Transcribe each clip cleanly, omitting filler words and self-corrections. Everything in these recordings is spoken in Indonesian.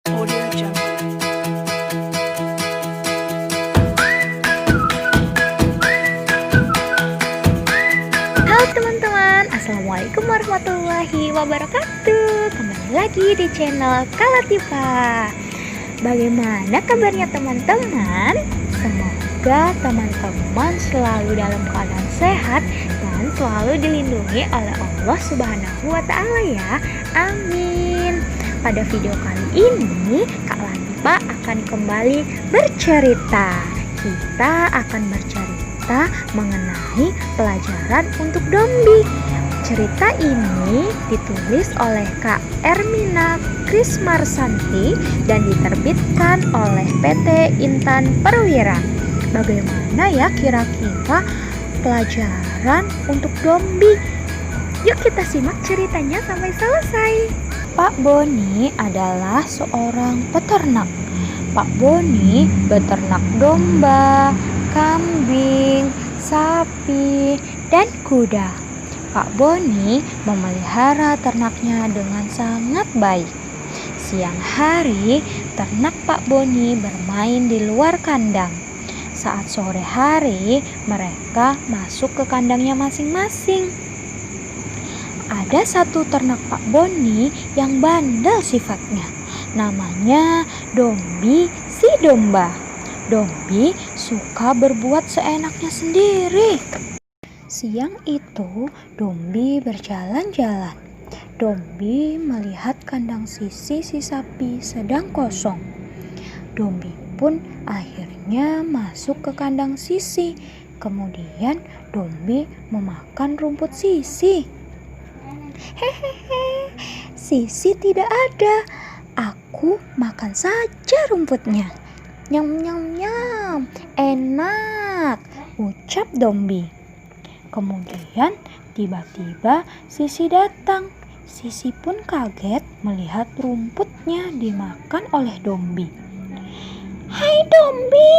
Audio Jungle. Halo teman-teman, Assalamualaikum warahmatullahi wabarakatuh. Kembali lagi di channel Kalatifa. Bagaimana kabarnya teman-teman? Semoga teman-teman selalu dalam keadaan sehat dan selalu dilindungi oleh Allah Subhanahu wa Ta'ala ya. Amin. Pada video kali ini Kak Latifa akan kembali bercerita. Kita akan bercerita mengenai pelajaran untuk Dombi. Cerita ini ditulis oleh Kak Ermina Krismarsanti dan diterbitkan oleh PT Intan Perwira. Bagaimana ya kira-kira pelajaran untuk Dombi? Yuk kita simak ceritanya sampai selesai. Pak Boni adalah seorang peternak. Pak Boni beternak domba, kambing, sapi, dan kuda. Pak Boni memelihara ternaknya dengan sangat baik. Siang hari, ternak Pak Boni bermain di luar kandang. Saat sore hari, mereka masuk ke kandangnya masing-masing. Ada satu ternak Pak Boni yang bandel sifatnya. Namanya Dombi si domba. Dombi suka berbuat seenaknya sendiri. Siang itu, Dombi berjalan-jalan. Dombi melihat kandang Sisi si sapi sedang kosong. Dombi pun akhirnya masuk ke kandang Sisi. Kemudian Dombi memakan rumput Sisi. Hehehe, Sisi tidak ada. Aku makan saja rumputnya. Nyam nyam nyam, enak, ucap Dombi. Kemudian tiba-tiba Sisi datang. Sisi pun kaget melihat rumputnya dimakan oleh Dombi. Hai Dombi,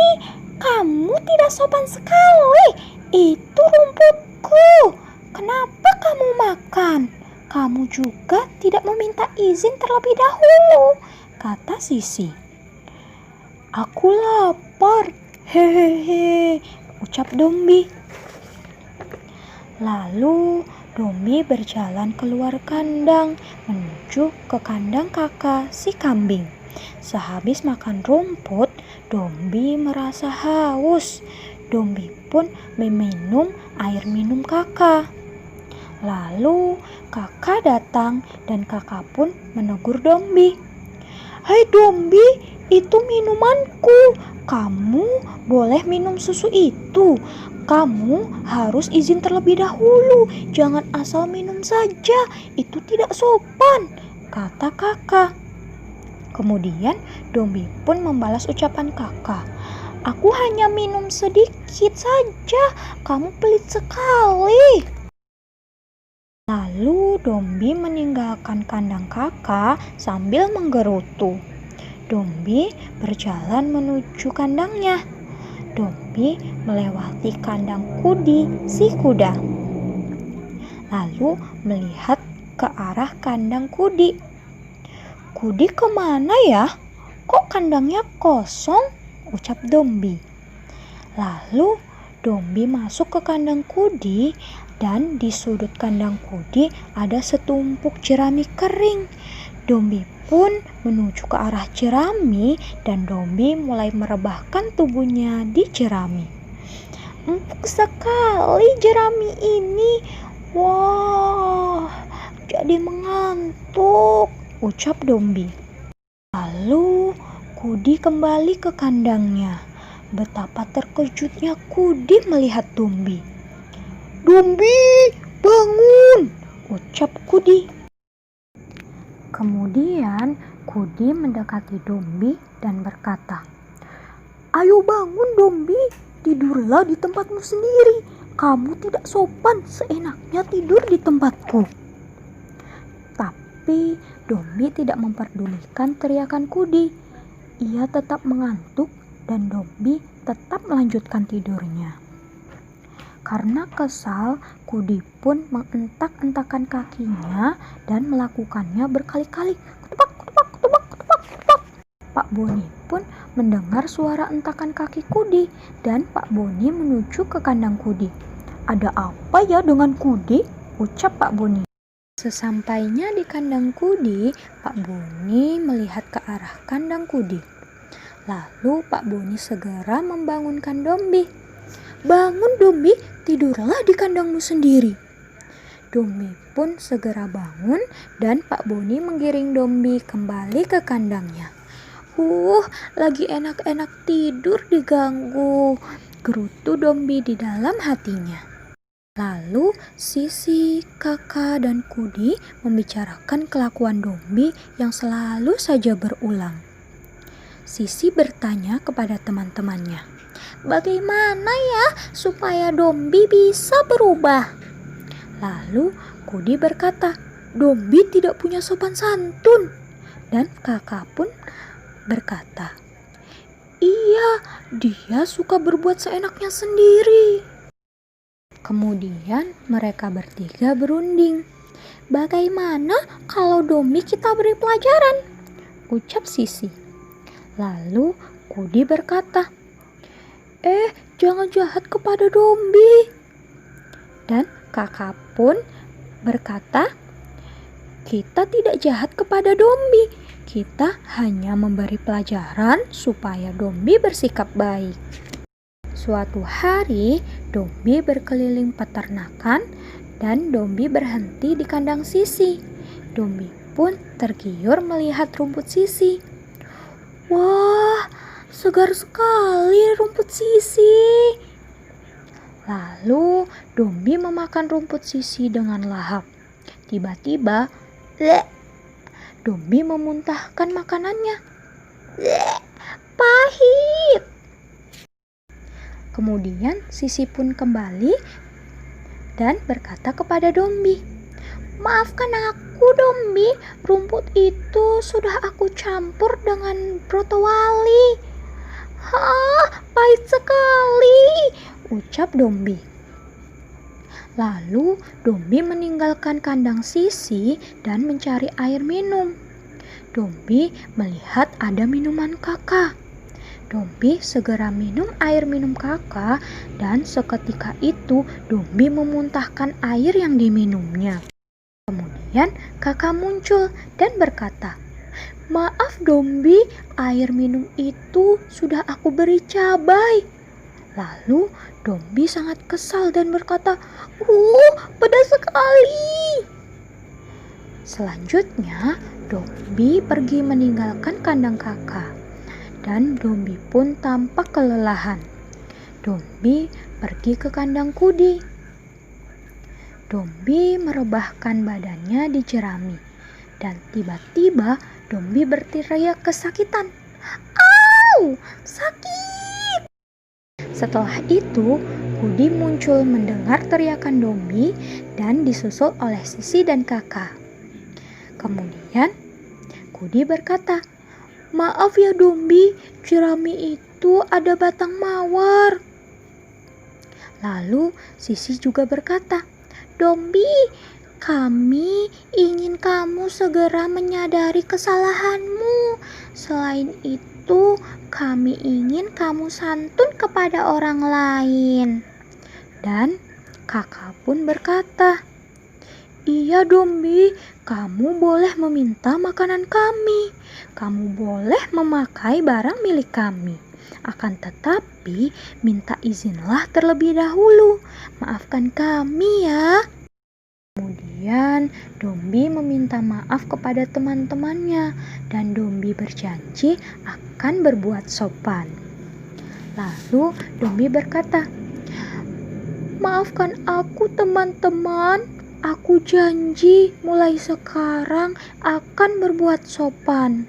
kamu tidak sopan sekali. Itu rumputku. Kenapa kamu makan? Kamu juga tidak meminta izin terlebih dahulu, kata Sisi. Aku lapar, hehehe, ucap Dombi. Lalu Dombi berjalan keluar kandang menuju ke kandang kakak si kambing. Sehabis makan rumput, Dombi merasa haus. Dombi pun meminum air minum kakak. Lalu kakak datang dan kakak pun menegur Dombi. Hai Dombi, itu minumanku. Kamu boleh minum susu itu. Kamu harus izin terlebih dahulu. Jangan asal minum saja. Itu tidak sopan, kata kakak. Kemudian Dombi pun membalas ucapan kakak. Aku hanya minum sedikit saja. Kamu pelit sekali. Lalu Dombi meninggalkan kandang kakak sambil menggerutu. Dombi berjalan menuju kandangnya. Dombi melewati kandang Kudi si kuda. Lalu melihat ke arah kandang Kudi. Kudi kemana ya? Kok kandangnya kosong? Ucap Dombi. Lalu Dombi masuk ke kandang Kudi. Dan di sudut kandang Kudi ada setumpuk jerami kering. Dombi pun menuju ke arah jerami dan Dombi mulai merebahkan tubuhnya di jerami. Empuk sekali jerami ini. Wah, jadi mengantuk, ucap Dombi. Lalu Kudi kembali ke kandangnya. Betapa terkejutnya Kudi melihat Dombi. Dombi, bangun, ucap Kudi. Kemudian Kudi mendekati Dombi dan berkata, Ayo bangun Dombi, tidurlah di tempatmu sendiri. Kamu tidak sopan seenaknya tidur di tempatku. Tapi Dombi tidak memperdulikan teriakan Kudi. Ia tetap mengantuk dan Dombi tetap melanjutkan tidurnya. Karena kesal, Kudi pun mengentak-entakan kakinya dan melakukannya berkali-kali. Ketupak, ketupak, ketupak, ketupak, ketupak. Pak Boni pun mendengar suara entakan kaki Kudi dan Pak Boni menuju ke kandang Kudi. "Ada apa ya dengan Kudi?" ucap Pak Boni. Sesampainya di kandang Kudi, Pak Boni melihat ke arah kandang Kudi. Lalu Pak Boni segera membangunkan Dombi. "Bangun Dombi, tidurlah di kandangmu sendiri." Dombi pun segera bangun dan Pak Boni menggiring Dombi kembali ke kandangnya. Lagi enak-enak tidur diganggu," gerutu Dombi di dalam hatinya. Lalu Sisi, Kakak, dan Kudi membicarakan kelakuan Dombi yang selalu saja berulang. Sisi bertanya kepada teman-temannya, "Bagaimana ya supaya Dombi bisa berubah?" Lalu Kudi berkata, "Dombi tidak punya sopan santun." Dan Kakak pun berkata, "Iya, dia suka berbuat seenaknya sendiri." Kemudian mereka bertiga berunding. "Bagaimana kalau Dombi kita beri pelajaran?" ucap Sisi. Lalu Kudi berkata, "Jangan jahat kepada Dombi." Dan Kakak pun berkata, "Kita tidak jahat kepada Dombi. Kita hanya memberi pelajaran supaya Dombi bersikap baik." Suatu hari, Dombi berkeliling peternakan dan Dombi berhenti di kandang Sisi. Dombi pun tergiur melihat rumput Sisi. "Wah, segar sekali rumput Sisi." Lalu Dombi memakan rumput Sisi dengan lahap. Tiba-tiba, Dombi memuntahkan makanannya. Pahit. Kemudian Sisi pun kembali dan berkata kepada Dombi, "Maafkan aku Dombi, rumput itu sudah aku campur dengan brotowali." Pahit sekali, ucap Dombi. Lalu Dombi meninggalkan kandang Sisi dan mencari air minum. Dombi melihat ada minuman Kakak. Dombi segera minum air minum Kakak dan seketika itu Dombi memuntahkan air yang diminumnya. Kemudian Kakak muncul dan berkata, "Maaf Dombi, air minum itu sudah aku beri cabai." Lalu Dombi sangat kesal dan berkata, "Pedas sekali." Selanjutnya Dombi pergi meninggalkan kandang Kakak dan Dombi pun tampak kelelahan. Dombi pergi ke kandang Kudi. Dombi merebahkan badannya di jerami dan tiba-tiba Dombi berteriak kesakitan. "Au, sakit!" Setelah itu, Kudi muncul mendengar teriakan Dombi dan disusul oleh Sisi dan Kakak. Kemudian, Kudi berkata, "Maaf ya Dombi, jerami itu ada batang mawar." Lalu Sisi juga berkata, "Dombi, kami ingin kamu segera menyadari kesalahanmu. Selain itu, kami ingin kamu santun kepada orang lain." Dan Kakak pun berkata, "Iya Dombi, kamu boleh meminta makanan kami. Kamu boleh memakai barang milik kami. Akan tetapi, minta izinlah terlebih dahulu. Maafkan kami ya." Kemudian Dombi meminta maaf kepada teman-temannya dan Dombi berjanji akan berbuat sopan. Lalu Dombi berkata, "Maafkan aku teman-teman, aku janji mulai sekarang akan berbuat sopan."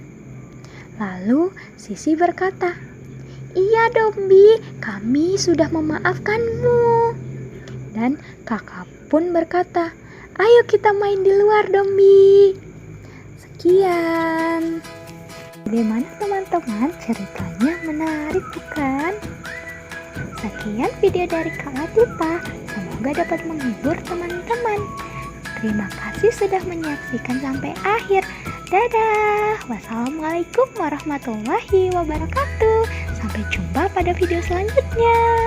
Lalu Sisi berkata, "Iya Dombi, kami sudah memaafkanmu." Dan Kakak pun berkata, "Ayo kita main di luar Dombi." Sekian. Bagaimana teman-teman, ceritanya menarik bukan? Sekian video dari Kak Latifa, semoga dapat menghibur teman-teman. Terima kasih sudah menyaksikan sampai akhir. Dadah, wassalamualaikum warahmatullahi wabarakatuh. Sampai jumpa pada video selanjutnya.